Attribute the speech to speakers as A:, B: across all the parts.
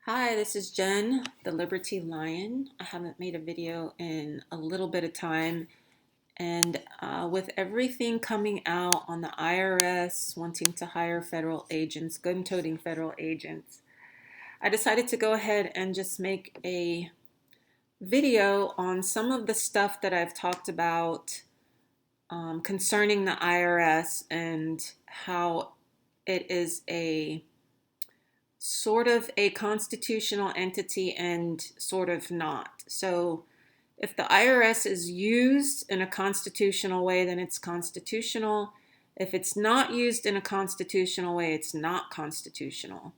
A: Hi, this is Jen, the Liberty Lion. I haven't made a video in a little bit of time, and with everything coming out on the IRS wanting to hire federal agents, gun-toting federal agents, I decided to go ahead and just make a video on some of the stuff that I've talked about concerning the IRS and how it is a sort of a constitutional entity and sort of not. So if the IRS is used in a constitutional way, then it's constitutional. If it's not used in a constitutional way, it's not constitutional.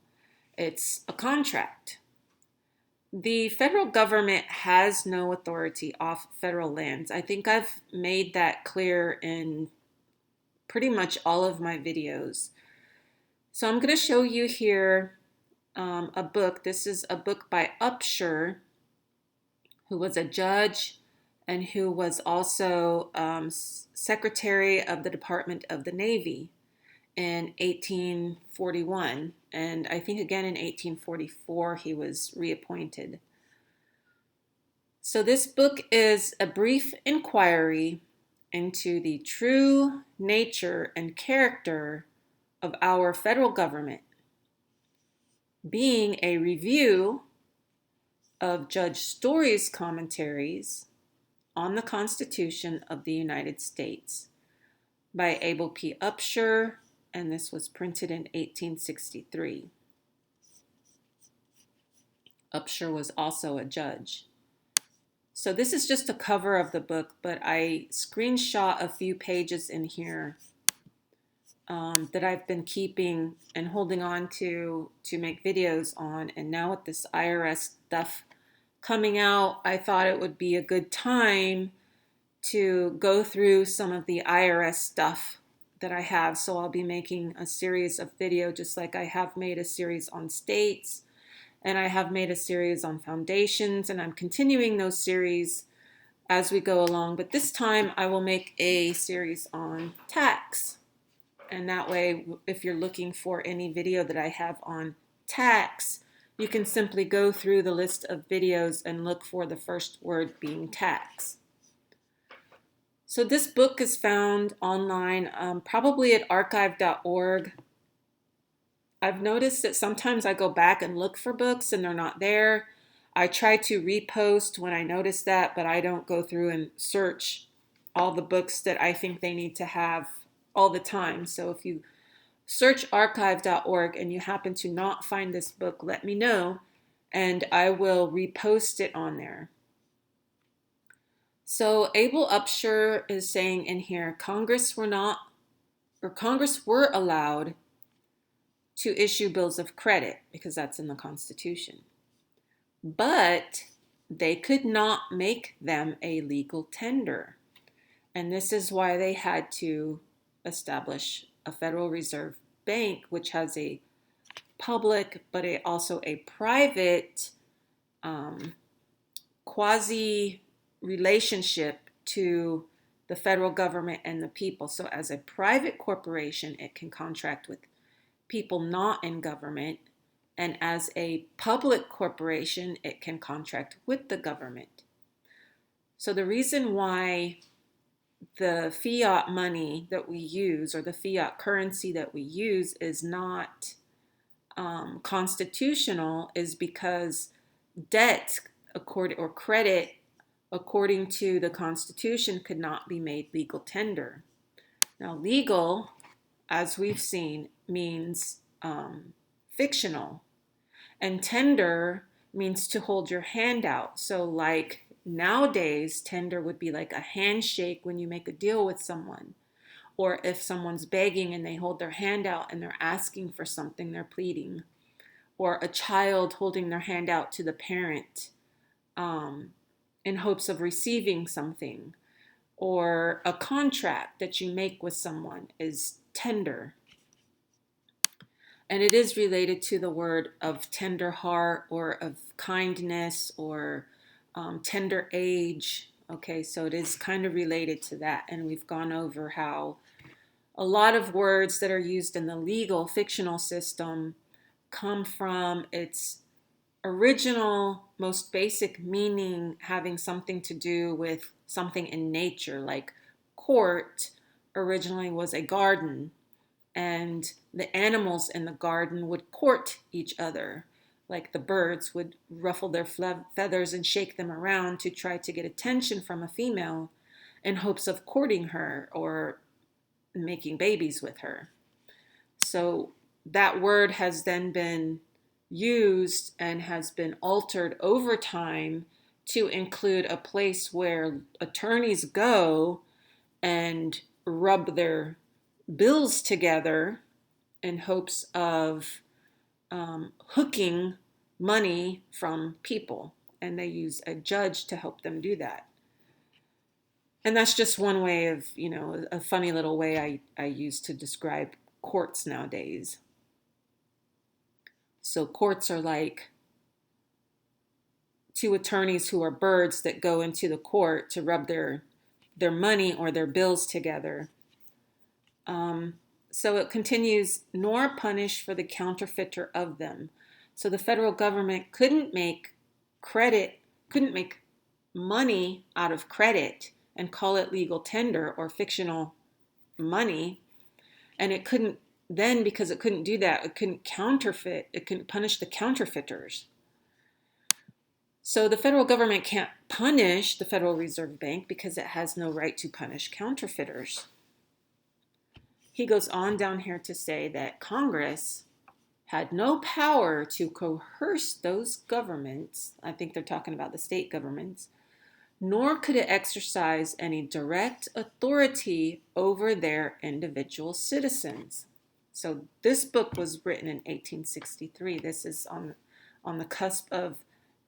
A: It's a contract. The federal government has no authority off federal lands. I think I've made that clear in pretty much all of my videos. So I'm going to show you here a book. This is a book by Upshur, who was a judge and who was also Secretary of the Department of the Navy in 1841. And I think again in 1844 he was reappointed. So this book is a brief inquiry into the true nature and character of our federal government, being a review of Judge Story's commentaries on the Constitution of the United States by Abel P. Upshur, and this was printed in 1863. Upshur was also a judge. So this is just a cover of the book, but I screenshot a few pages in here that I've been keeping and holding on to make videos on. And now with this IRS stuff coming out, I thought it would be a good time to go through some of the IRS stuff that I have. So I'll be making a series of video, just like I have made a series on states, and I have made a series on foundations, and I'm continuing those series as we go along. But this time I will make a series on tax. And that way, if you're looking for any video that I have on tax, you can simply go through the list of videos and look for the first word being tax. So this book is found online, probably at archive.org. I've noticed that sometimes I go back and look for books and they're not there. I try to repost when I notice that, but I don't go through and search all the books that I think they need to have all the time. So if you search archive.org and you happen to not find this book, let me know and I will repost it on there. So Abel Upshur is saying in here, Congress were allowed to issue bills of credit because that's in the Constitution, but they could not make them a legal tender. And this is why they had to establish a Federal Reserve Bank, which has a public but also a private quasi relationship to the federal government and the people. So as a private corporation, it can contract with people not in government, and as a public corporation, it can contract with the government. So the reason why the fiat money that we use, or the fiat currency that we use, is not constitutional is because debt or credit according to the Constitution could not be made legal tender. Now legal, as we've seen, means fictional, and tender means to hold your hand out. So like nowadays, tender would be like a handshake when you make a deal with someone, or if someone's begging and they hold their hand out and they're asking for something, they're pleading, or a child holding their hand out to the parent in hopes of receiving something, or a contract that you make with someone is tender. And it is related to the word of tender heart, or of kindness, or tender age. Okay, so it is kind of related to that. And we've gone over how a lot of words that are used in the legal fictional system come from its original, most basic meaning having something to do with something in nature, like court originally was a garden, and the animals in the garden would court each other. Like the birds would ruffle their feathers and shake them around to try to get attention from a female in hopes of courting her or making babies with her. So that word has then been used and has been altered over time to include a place where attorneys go and rub their bills together in hopes of hooking money from people. And they use a judge to help them do that. And that's just one way of, a funny little way I use to describe courts nowadays. So courts are like two attorneys who are birds that go into the court to rub their money or their bills together. So it continues, nor punish for the counterfeiter of them. So the federal government couldn't make money out of credit and call it legal tender or fictional money. And it couldn't, then because it couldn't do that, it couldn't punish the counterfeiters. So the federal government can't punish the Federal Reserve Bank because it has no right to punish counterfeiters. He goes on down here to say that Congress had no power to coerce those governments, I think they're talking about the state governments, nor could it exercise any direct authority over their individual citizens. So this book was written in 1863. This is on the cusp of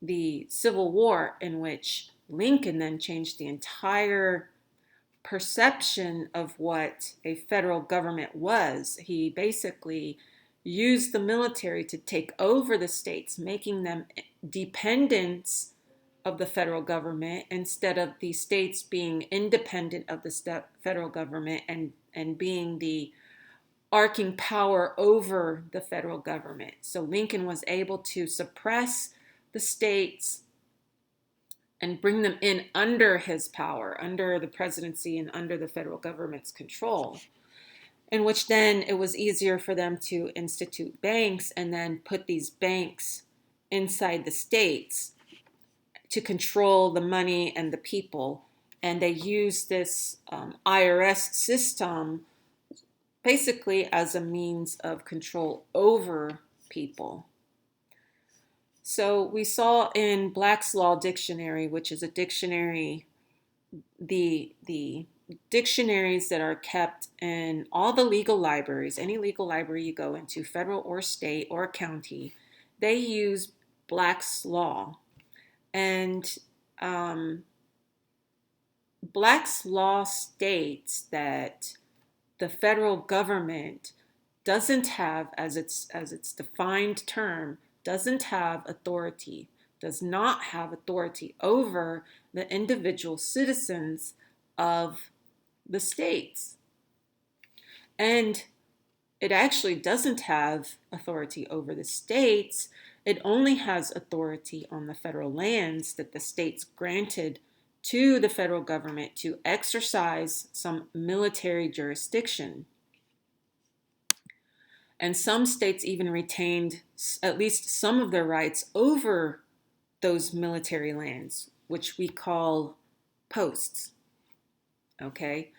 A: the Civil War, in which Lincoln then changed the entire perception of what a federal government was. He basically used the military to take over the states, making them dependents of the federal government instead of the states being independent of the federal government and being the arcing power over the federal government. So Lincoln was able to suppress the states and bring them in under his power, under the presidency and under the federal government's control, in which then it was easier for them to institute banks and then put these banks inside the states to control the money and the people. And they used this IRS system basically as a means of control over people. So we saw in Black's Law Dictionary, which is a dictionary, the dictionaries that are kept in all the legal libraries, any legal library you go into, federal or state or county, they use Black's Law. And Black's Law states that the federal government doesn't have, as its defined term, does not have authority over the individual citizens of the states. And it actually doesn't have authority over the states. It only has authority on the federal lands that the states granted to the federal government to exercise some military jurisdiction. And some states even retained at least some of their rights over those military lands, which we call posts. Okay?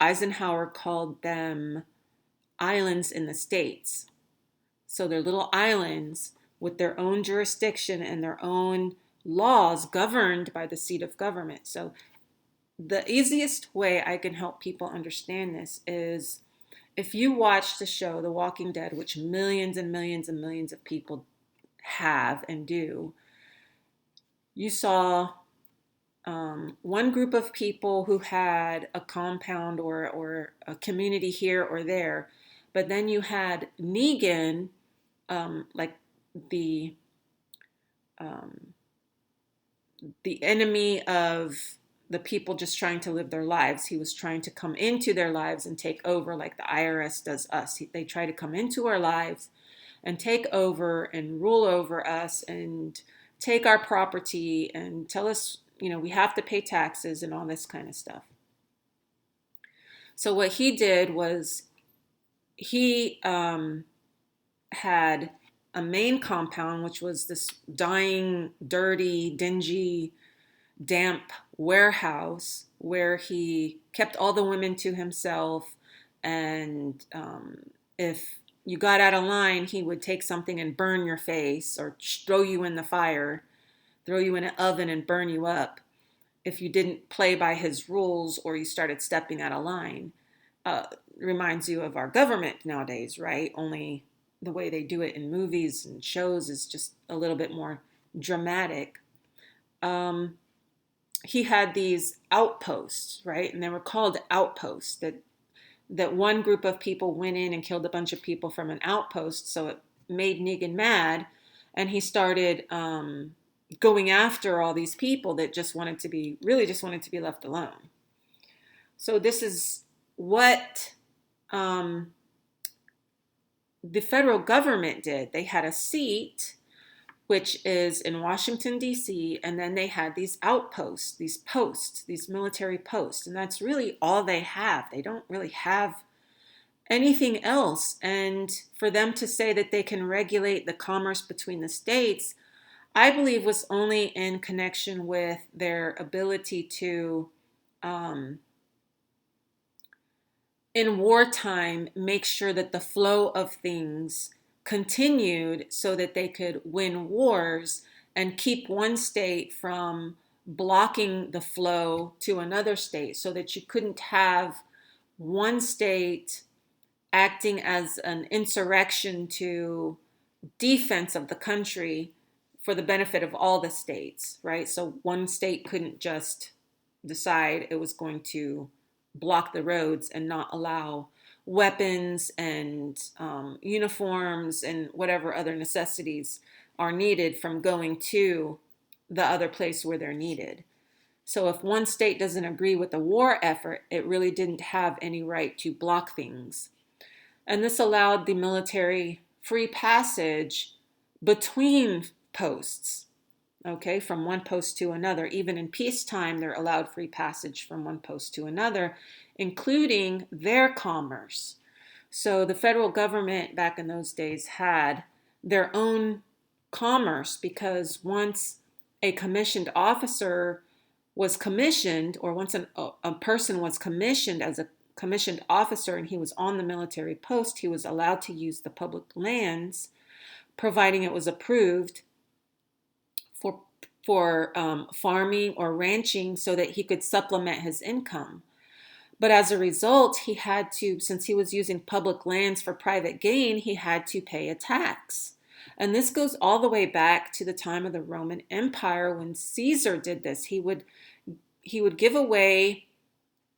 A: Eisenhower called them islands in the states. So they're little islands with their own jurisdiction and their own laws governed by the seat of government. So the easiest way I can help people understand this is if you watch the show The Walking Dead, which millions and millions and millions of people have and do, you saw one group of people who had a compound or a community here or there, but then you had Negan, like the enemy of the people just trying to live their lives. He was trying to come into their lives and take over like the IRS does us. They try to come into our lives and take over and rule over us and take our property and tell us, we have to pay taxes and all this kind of stuff. So what he did was he had a main compound, which was this dying, dirty, dingy, damp warehouse where he kept all the women to himself. And if you got out of line, he would take something and burn your face or throw you in the fire, throw you in an oven and burn you up if you didn't play by his rules or you started stepping out of line. Reminds you of our government nowadays, right? Only the way they do it in movies and shows is just a little bit more dramatic. He had these outposts, right? And they were called outposts, that one group of people went in and killed a bunch of people from an outpost. So it made Negan mad. And he started going after all these people that just wanted to be left alone. So this is what the federal government did. They had a seat, which is in Washington, D.C., and then they had these outposts, these military posts, and that's really all they have. They don't really have anything else. And for them to say that they can regulate the commerce between the states, I believe was only in connection with their ability to, in wartime, make sure that the flow of things continued so that they could win wars and keep one state from blocking the flow to another state, so that you couldn't have one state acting as an insurrection to defense of the country for the benefit of all the states, right? So one state couldn't just decide it was going to block the roads and not allow weapons and uniforms and whatever other necessities are needed from going to the other place where they're needed. So if one state doesn't agree with the war effort, it really didn't have any right to block things. And this allowed the military free passage between posts, okay, from one post to another. Even in peacetime, they're allowed free passage from one post to another, including their commerce. So the federal government back in those days had their own commerce, because once a commissioned officer was commissioned, or once a person was commissioned as a commissioned officer and he was on the military post, he was allowed to use the public lands, providing it was approved for farming or ranching, so that he could supplement his income. But as a result, he had to, since he was using public lands for private gain, he had to pay a tax. And this goes all the way back to the time of the Roman Empire when Caesar did this. He would give away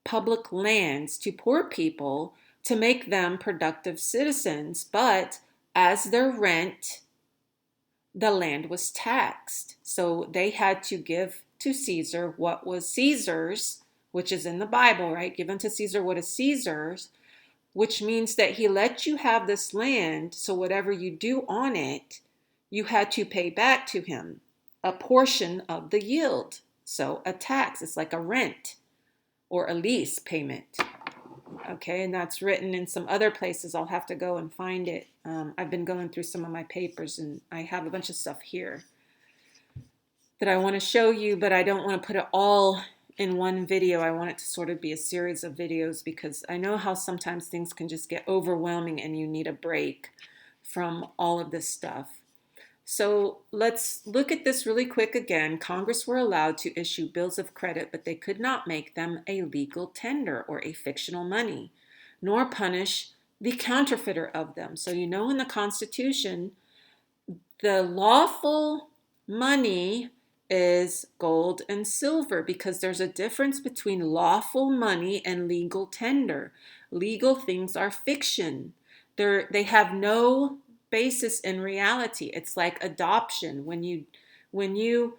A: public lands to poor people to make them productive citizens, but as their rent, the land was taxed. So they had to give to Caesar what was Caesar's, which is in the Bible, right? Give unto Caesar what is Caesar's, which means that he let you have this land, so whatever you do on it, you had to pay back to him a portion of the yield. So a tax, it's like a rent or a lease payment. Okay, and that's written in some other places. I'll have to go and find it. I've been going through some of my papers, and I have a bunch of stuff here that I want to show you, but I don't want to put it all in one video. I want it to sort of be a series of videos, because I know how sometimes things can just get overwhelming and you need a break from all of this stuff. So let's look at this really quick again. Congress were allowed to issue bills of credit, but they could not make them a legal tender or a fictional money, nor punish the counterfeiter of them. So in the Constitution, the lawful money is gold and silver, because there's a difference between lawful money and legal tender. Legal things are fiction. They have no basis in reality. It's like adoption. When you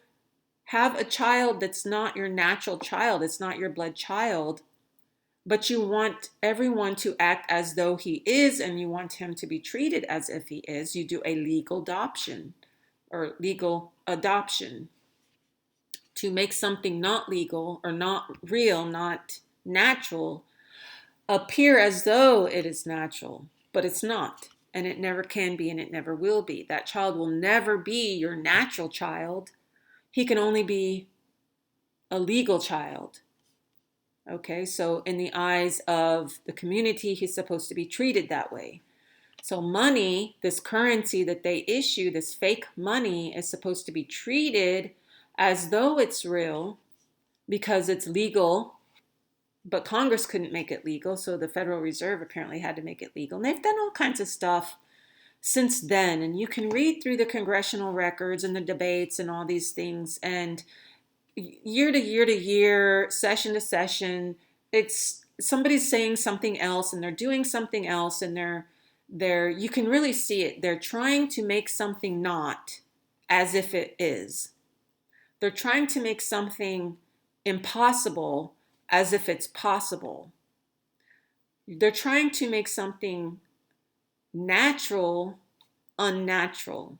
A: have a child that's not your natural child, it's not your blood child, but you want everyone to act as though he is, and you want him to be treated as if he is. You do a legal adoption or legal adoption to make something not legal or not real, not natural, appear as though it is natural, but it's not. And it never can be, and it never will be. That child will never be your natural child. He can only be a legal child. Okay, so in the eyes of the community, he's supposed to be treated that way. So money, this currency that they issue, this fake money, is supposed to be treated as though it's real because it's legal, but Congress couldn't make it legal, so the Federal Reserve apparently had to make it legal. And they've done all kinds of stuff since then, and you can read through the congressional records and the debates and all these things, and year to year to year, session to session, it's somebody's saying something else and they're doing something else, and they're you can really see it. They're trying to make something not as if it is. They're trying to make something impossible as if it's possible. They're trying to make something natural unnatural.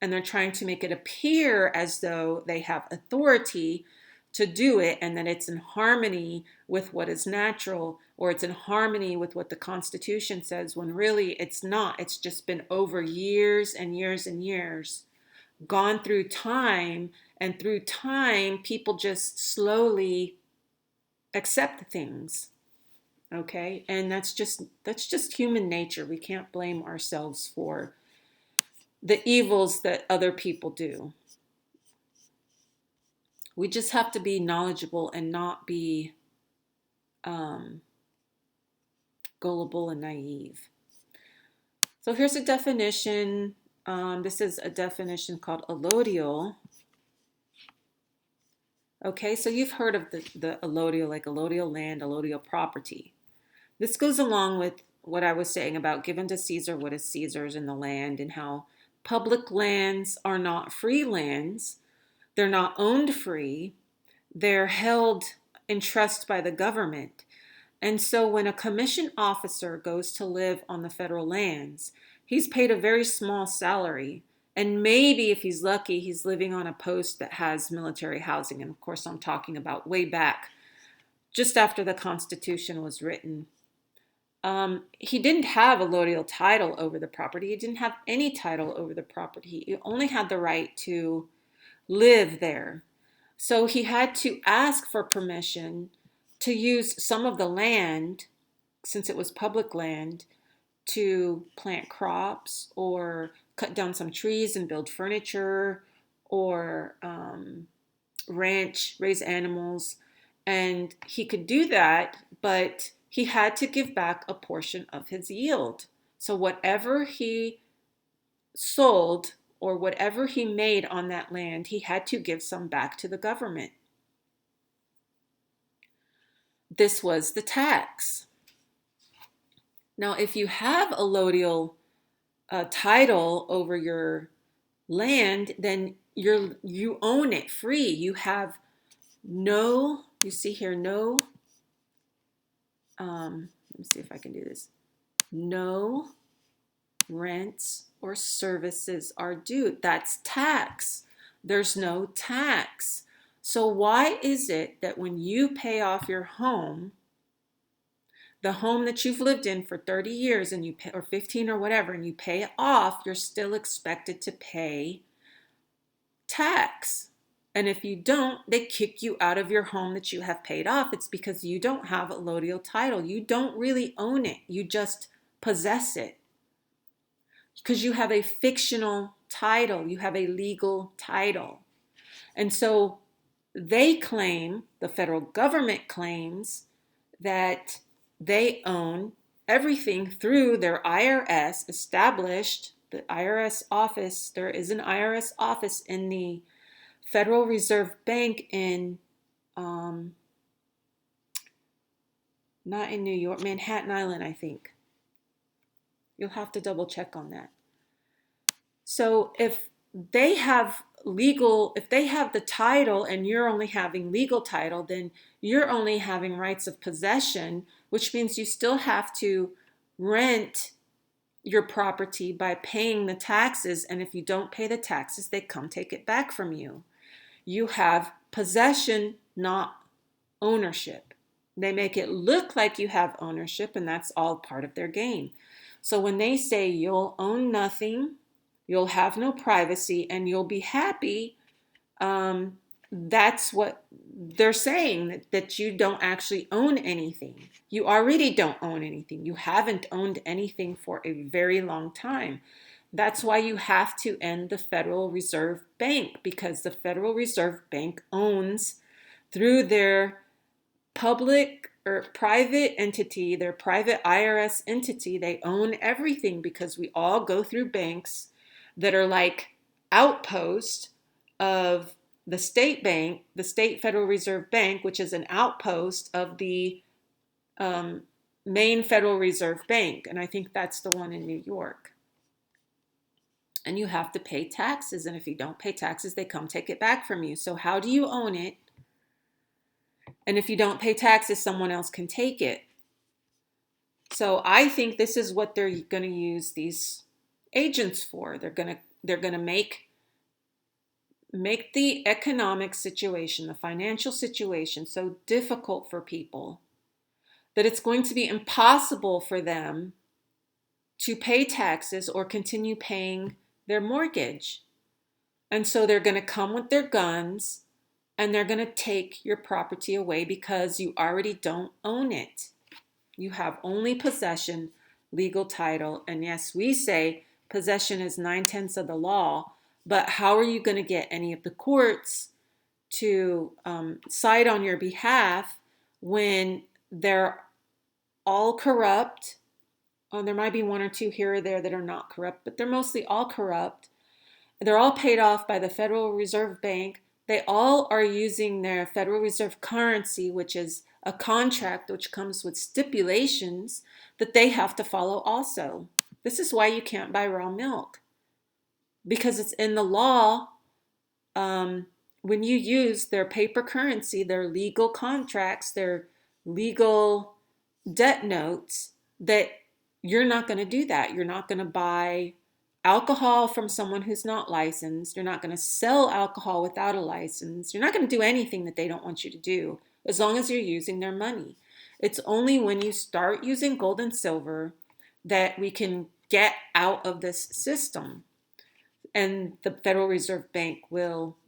A: And they're trying to make it appear as though they have authority to do it and that it's in harmony with what is natural, or it's in harmony with what the Constitution says, when really it's not. It's just been over years and years and years, gone through time, and through time people just slowly accept things. Okay? And that's just human nature. We can't blame ourselves for the evils that other people do. We just have to be knowledgeable and not be gullible and naive. So here's a definition. This is a definition called allodial. Okay, so you've heard of the allodial, like allodial land, allodial property. This goes along with what I was saying about given to Caesar what is Caesar's in the land, and how public lands are not free lands. They're not owned free. They're held in trust by the government. And so when a commissioned officer goes to live on the federal lands, he's paid a very small salary. And maybe if he's lucky, he's living on a post that has military housing. And of course, I'm talking about way back, just after the Constitution was written. He didn't have a allodial title over the property. He didn't have any title over the property. He only had the right to live there. So he had to ask for permission to use some of the land, since it was public land, to plant crops or cut down some trees and build furniture, or ranch, raise animals. And he could do that, but he had to give back a portion of his yield. So whatever he sold or whatever he made on that land, he had to give some back to the government. This was the tax. Now, if you have a allodial title over your land, then you own it free. You have no, you see here, no, let me see if I can do this. No rents or services are due. That's tax. There's no tax. So why is it that when you pay off your home, the home that you've lived in for 30 years and you pay, or 15 or whatever, and you pay it off, you're still expected to pay tax? And if you don't, they kick you out of your home that you have paid off. It's because you don't have a allodial title. You don't really own it. You just possess it. Because you have a fictional title. You have a legal title. And so they claim, the federal government claims, that they own everything through their IRS established, the IRS office. There is an IRS office in the Federal Reserve Bank in, not in New York, Manhattan Island, I think. You'll have to double check on that. So if they have legal, if they have the title and you're only having legal title, then you're only having rights of possession, which means you still have to rent your property by paying the taxes. And if you don't pay the taxes, they come take it back from you. You have possession, not ownership. They make it look like you have ownership, and that's all part of their game. So when they say you'll own nothing, you'll have no privacy, and you'll be happy, that's what they're saying, that you don't actually own anything. You already don't own anything. You haven't owned anything for a very long time. That's why you have to end the Federal Reserve Bank, because the Federal Reserve Bank owns, through their public or private entity, their private IRS entity, they own everything, because we all go through banks that are like outposts of the state bank, the state Federal Reserve Bank, which is an outpost of the main Federal Reserve Bank. And I think that's the one in New York. And you have to pay taxes. And if you don't pay taxes, they come take it back from you. So how do you own it? And if you don't pay taxes, someone else can take it. So I think this is what they're going to use these agents for. They're going to make the economic situation, the financial situation, so difficult for people that it's going to be impossible for them to pay taxes or continue paying their mortgage. And so they're going to come with their guns and they're going to take your property away because you already don't own it. You have only possession, legal title. And yes, we say possession is 9/10 of the law, but how are you going to get any of the courts to side on your behalf when they're all corrupt? Oh, there might be one or two here or there that are not corrupt, but they're mostly all corrupt. They're all paid off by the Federal Reserve Bank. They all are using their Federal Reserve currency, which is a contract which comes with stipulations that they have to follow also. This is why you can't buy raw milk, because it's in the law. When you use their paper currency, their legal contracts, their legal debt notes, that you're not going to do that. You're not going to buy alcohol from someone who's not licensed. You're not going to sell alcohol without a license. You're not going to do anything that they don't want you to do, as long as you're using their money. It's only when you start using gold and silver that we can get out of this system, and the Federal Reserve Bank will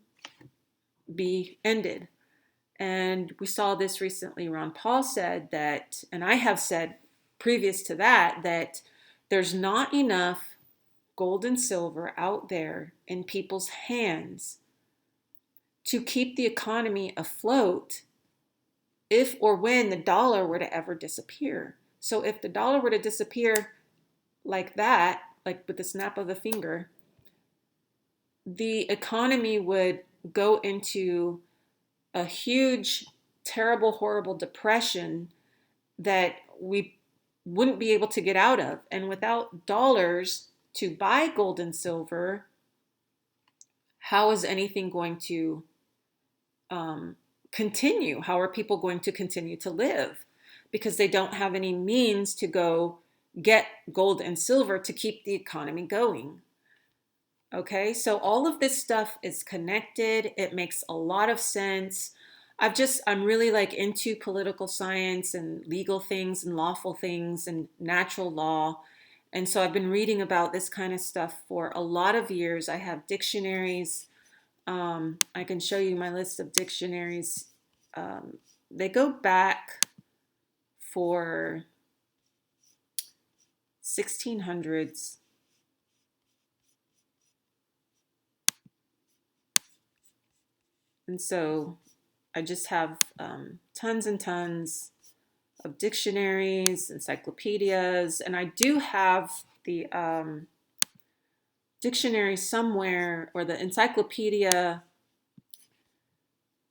A: be ended. And we saw this recently. Ron Paul said that, and I have said previous to that, that there's not enough gold and silver out there in people's hands to keep the economy afloat if or when the dollar were to ever disappear. So if the dollar were to disappear like that, like with the snap of a finger, the economy would go into a huge, terrible, horrible depression that we wouldn't be able to get out of. And without dollars to buy gold and silver, how is anything going to continue? How are people going to continue to live? Because they don't have any means to go get gold and silver to keep the economy going. Okay, so all of this stuff is connected. It makes a lot of sense. I'm really like into political science and legal things and lawful things and natural law. And so I've been reading about this kind of stuff for a lot of years. I have dictionaries. I can show you my list of dictionaries. They go back for 1600s. And so I just have tons and tons of dictionaries, encyclopedias, and I do have the dictionary somewhere, or the encyclopedia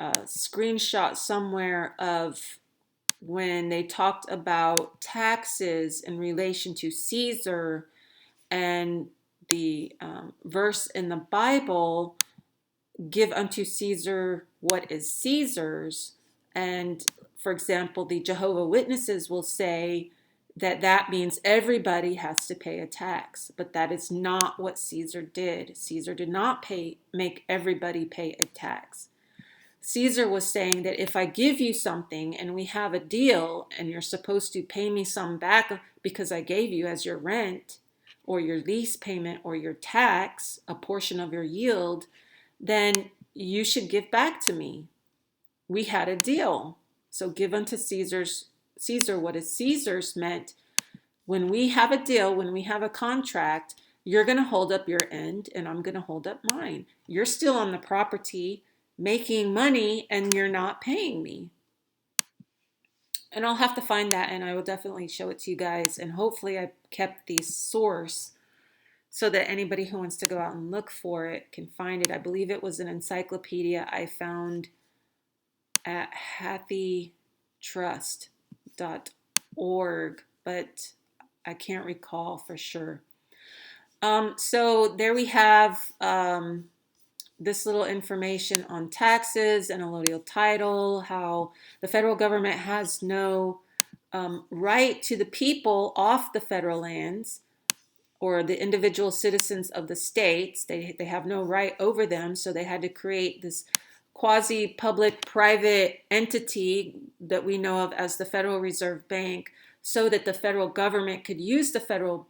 A: screenshot somewhere of when they talked about taxes in relation to Caesar and verse in the Bible, give unto Caesar what is Caesar's. And for example, the Jehovah Witnesses will say that that means everybody has to pay a tax, but that is not what Caesar did. Caesar did not make everybody pay a tax. Caesar was saying that if I give you something and we have a deal and you're supposed to pay me some back because I gave you as your rent or your lease payment or your tax, a portion of your yield, then you should give back to me. We had a deal. So give unto Caesar what is Caesar's meant. When we have a deal, when we have a contract, you're going to hold up your end and I'm going to hold up mine. You're still on the property making money and you're not paying me. And I'll have to find that and I will definitely show it to you guys. And hopefully I kept the source so that anybody who wants to go out and look for it can find it. I believe it was an encyclopedia I found at happytrust.org, but I can't recall for sure. So there we have this little information on taxes and allodial title, how the federal government has no right to the people off the federal lands or the individual citizens of the states. They have no right over them, so they had to create this quasi-public-private entity that we know of as the Federal Reserve Bank so that the federal government could use the Federal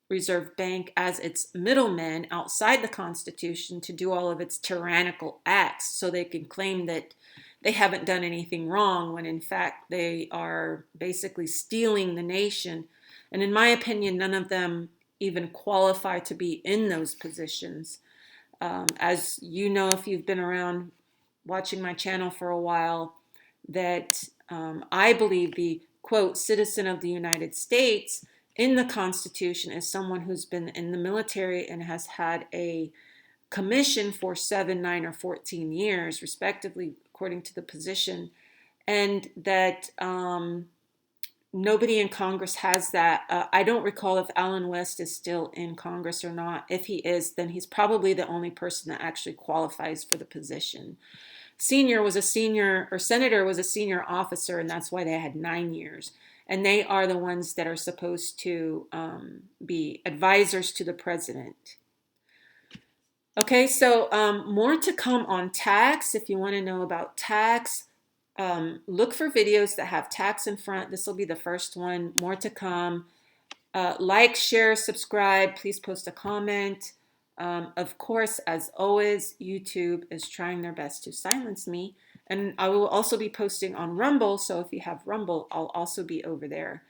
A: Reserve Bank as its middleman outside the Constitution to do all of its tyrannical acts so they can claim that they haven't done anything wrong when in fact they are basically stealing the nation. And in my opinion, none of them even qualify to be in those positions. As you know, if you've been around watching my channel for a while, that I believe the, quote, citizen of the United States in the Constitution is someone who's been in the military and has had a commission for 7, 9, or 14 years, respectively, according to the position, and that nobody in Congress has that. I don't recall if Allen West is still in Congress or not. If he is, then he's probably the only person that actually qualifies for the position. Senator was a senior officer, and that's why they had 9 years. And they are the ones that are supposed to be advisors to the president. Okay, so more to come on tax. If you want to know about tax, look for videos that have tax in front. This will be the first one. More to come. Like, share, subscribe. Please post a comment. Of course, as always, YouTube is trying their best to silence me. And I will also be posting on Rumble. So if you have Rumble, I'll also be over there.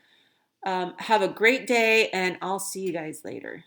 A: Have a great day, and I'll see you guys later.